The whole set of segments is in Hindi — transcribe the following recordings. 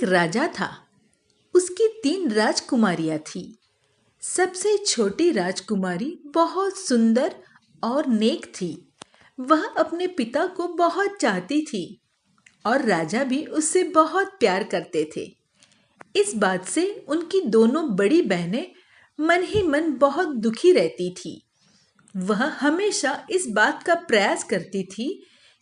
राजा था। उसकी 3 राजकुमारियां थीं। सबसे छोटी राजकुमारी बहुत सुंदर और नेक थी। वह अपने पिता को बहुत चाहती थी और राजा भी उससे बहुत प्यार करते थे। इस बात से उनकी दोनों बड़ी बहनें मन ही मन बहुत दुखी रहती थी। वह हमेशा इस बात का प्रयास करती थी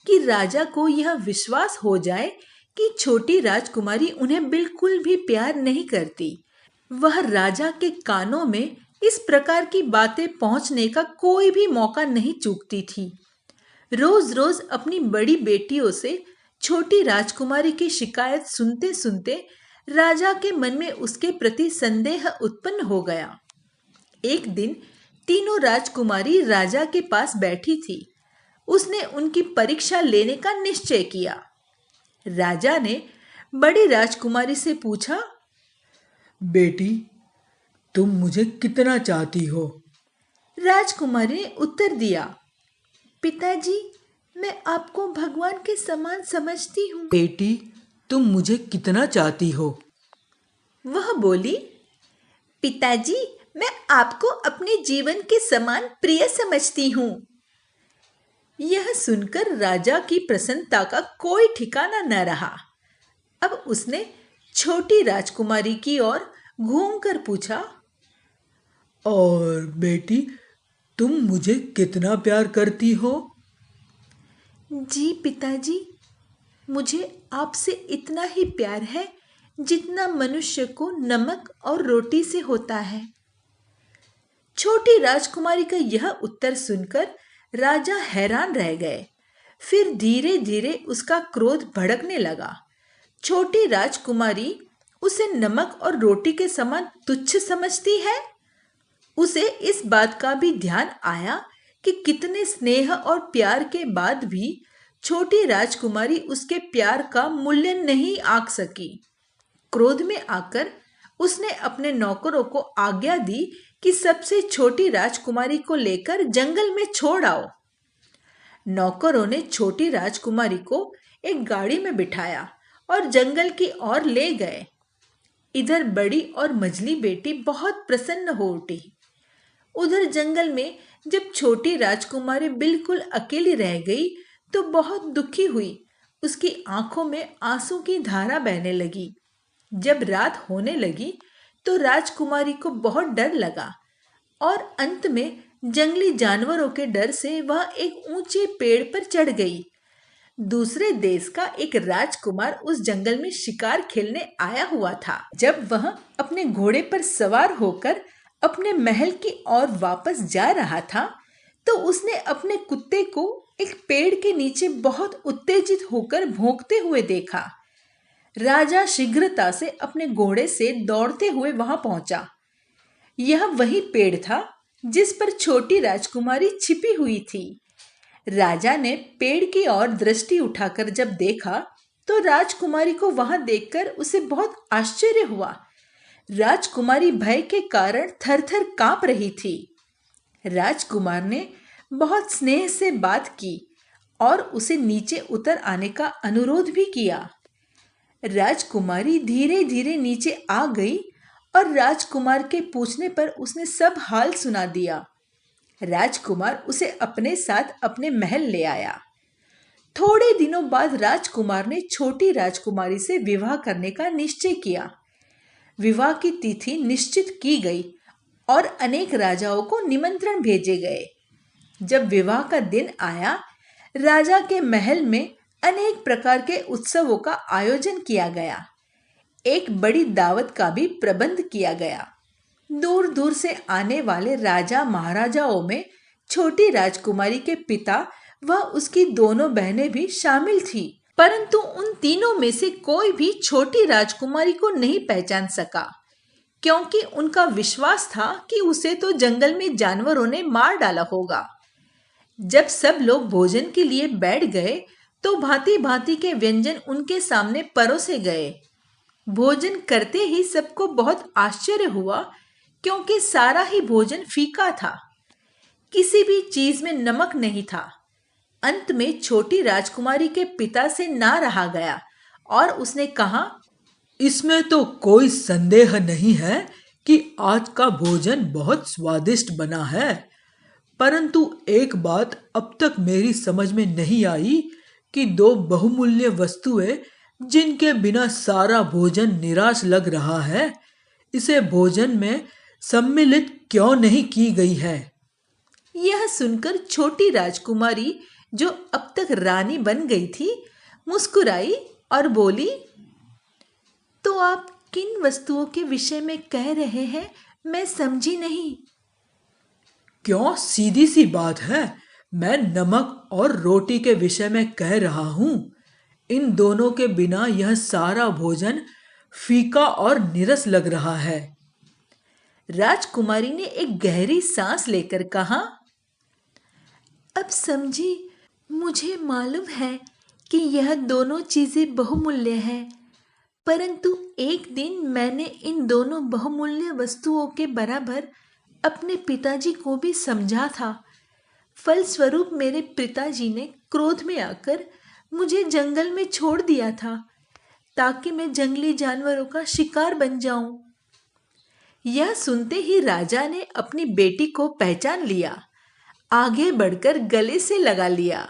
कि राजा को यह विश्वास हो जाए कि छोटी राजकुमारी उन्हें बिल्कुल भी प्यार नहीं करती। वह राजा के कानों में इस प्रकार की बातें पहुंचने का कोई भी मौका नहीं चूकती थी। रोज रोज अपनी बड़ी बेटियों से छोटी राजकुमारी की शिकायत सुनते सुनते राजा के मन में उसके प्रति संदेह उत्पन्न हो गया। एक दिन तीनों राजकुमारी राजा के पास बैठी थी। उसने उनकी परीक्षा लेने का निश्चय किया। राजा ने बड़ी राजकुमारी से पूछा, बेटी, तुम मुझे कितना चाहती हो? राजकुमारी ने उत्तर दिया, पिताजी, मैं आपको भगवान के समान समझती हूँ। बेटी, तुम मुझे कितना चाहती हो? वह बोली, पिताजी, मैं आपको अपने जीवन के समान प्रिय समझती हूँ। यह सुनकर राजा की प्रसन्नता का कोई ठिकाना न रहा। अब उसने छोटी राजकुमारी की ओर घूमकर पूछा, और बेटी, तुम मुझे कितना प्यार करती हो? जी पिताजी, मुझे आपसे इतना ही प्यार है जितना मनुष्य को नमक और रोटी से होता है। छोटी राजकुमारी का यह उत्तर सुनकर राजा हैरान रह गए। फिर धीरे धीरे उसका क्रोध भड़कने लगा। छोटी राजकुमारी उसे नमक और रोटी के समान तुच्छ समझती है। उसे इस बात का भी ध्यान आया कि कितने स्नेह और प्यार के बाद भी छोटी राजकुमारी उसके प्यार का मूल्य नहीं आंक सकी। क्रोध में आकर उसने अपने नौकरों को आज्ञा दी कि सबसे छोटी राजकुमारी को लेकर जंगल में छोड़ आओ। नौकरों ने छोटी राजकुमारी को एक गाड़ी में बिठाया और जंगल की ओर ले गए। इधर बड़ी और मझली बेटी बहुत प्रसन्न हो उठी। उधर जंगल में जब छोटी राजकुमारी बिल्कुल अकेली रह गई तो बहुत दुखी हुई। उसकी आंखों में आंसू की धारा बहने लगी। जब रात होने लगी तो राजकुमारी को बहुत डर लगा और अंत में जंगली जानवरों के डर से वह एक ऊंचे पेड़ पर चढ़ गई। दूसरे देश का एक राजकुमार उस जंगल में शिकार खेलने आया हुआ था। जब वह अपने घोड़े पर सवार होकर अपने महल की ओर वापस जा रहा था तो उसने अपने कुत्ते को एक पेड़ के नीचे बहुत उत्तेजित होकर भौंकते हुए देखा। राजा शीघ्रता से अपने घोड़े से दौड़ते हुए वहां पहुंचा। यह वही पेड़ था जिस पर छोटी राजकुमारी छिपी हुई थी। राजा ने पेड़ की ओर दृष्टि उठाकर जब देखा तो राजकुमारी को वहां देखकर उसे बहुत आश्चर्य हुआ। राजकुमारी भय के कारण थरथर कांप रही थी। राजकुमार ने बहुत स्नेह से बात की और उसे नीचे उतर आने का अनुरोध भी किया। राजकुमारी धीरे धीरे नीचे आ गई और राजकुमार के पूछने पर उसने सब हाल सुना दिया। राजकुमार उसे अपने साथ अपने महल ले आया। थोड़े दिनों बाद राजकुमार ने छोटी राजकुमारी से विवाह करने का निश्चय किया। विवाह की तिथि निश्चित की गई और अनेक राजाओं को निमंत्रण भेजे गए। जब विवाह का दिन आया, राजा के महल में अनेक प्रकार के उत्सवों का आयोजन किया गया। एक बड़ी दावत का भी प्रबंध किया गया। दूर दूर से आने वाले राजा महाराजाओं में छोटी राजकुमारी के पिता व उसकी दोनों बहनें भी शामिल थी। परंतु उन तीनों में से कोई भी छोटी राजकुमारी को नहीं पहचान सका, क्योंकि उनका विश्वास था कि उसे तो जंगल में जानवरों ने मार डाला होगा। जब सब लोग भोजन के लिए बैठ गए तो भांति भांति के व्यंजन उनके सामने परोसे गए। भोजन करते ही सबको बहुत आश्चर्य हुआ, क्योंकि सारा ही भोजन फीका था। किसी भी चीज में नमक नहीं था। अंत में छोटी राजकुमारी के पिता से ना रहा गया और उसने कहा, इसमें तो कोई संदेह नहीं है कि आज का भोजन बहुत स्वादिष्ट बना है, परंतु एक बात अब तक मेरी समझ में नहीं आई कि दो बहुमूल्य वस्तुएं जिनके बिना सारा भोजन निराश लग रहा है, इसे भोजन में सम्मिलित क्यों नहीं की गई है। यह सुनकर छोटी राजकुमारी, जो अब तक रानी बन गई थी, मुस्कुराई और बोली, तो आप किन वस्तुओं के विषय में कह रहे हैं, मैं समझी नहीं। क्यों, सीधी सी बात है, मैं नमक और रोटी के विषय में कह रहा हूं। इन दोनों के बिना यह सारा भोजन फीका और नीरस लग रहा है। राजकुमारी ने एक गहरी सांस लेकर कहा, अब समझी, मुझे मालूम है कि यह दोनों चीजें बहुमूल्य हैं, परंतु एक दिन मैंने इन दोनों बहुमूल्य वस्तुओं के बराबर अपने पिताजी को भी समझा था। फलस्वरूप मेरे पिताजी ने क्रोध में आकर मुझे जंगल में छोड़ दिया था, ताकि मैं जंगली जानवरों का शिकार बन जाऊं। यह सुनते ही राजा ने अपनी बेटी को पहचान लिया, आगे बढ़कर गले से लगा लिया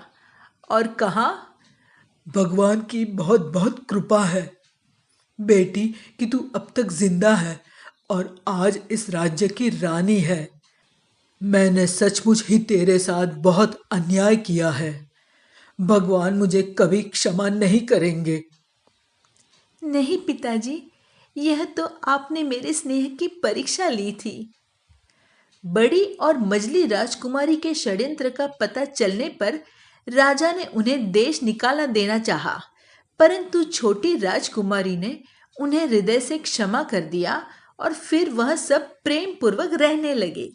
और कहा, भगवान की बहुत बहुत कृपा है बेटी कि तू अब तक जिंदा है और आज इस राज्य की रानी है। मैंने सचमुच ही तेरे साथ बहुत अन्याय किया है। भगवान मुझे कभी क्षमा नहीं करेंगे। नहीं पिताजी, यह तो आपने मेरे स्नेह की परीक्षा ली थी। बड़ी और मजली राजकुमारी के षड्यंत्र का पता चलने पर राजा ने उन्हें देश निकाला देना चाहा, परंतु छोटी राजकुमारी ने उन्हें हृदय से क्षमा कर दिया और फिर वह सब प्रेम पूर्वक रहने लगे।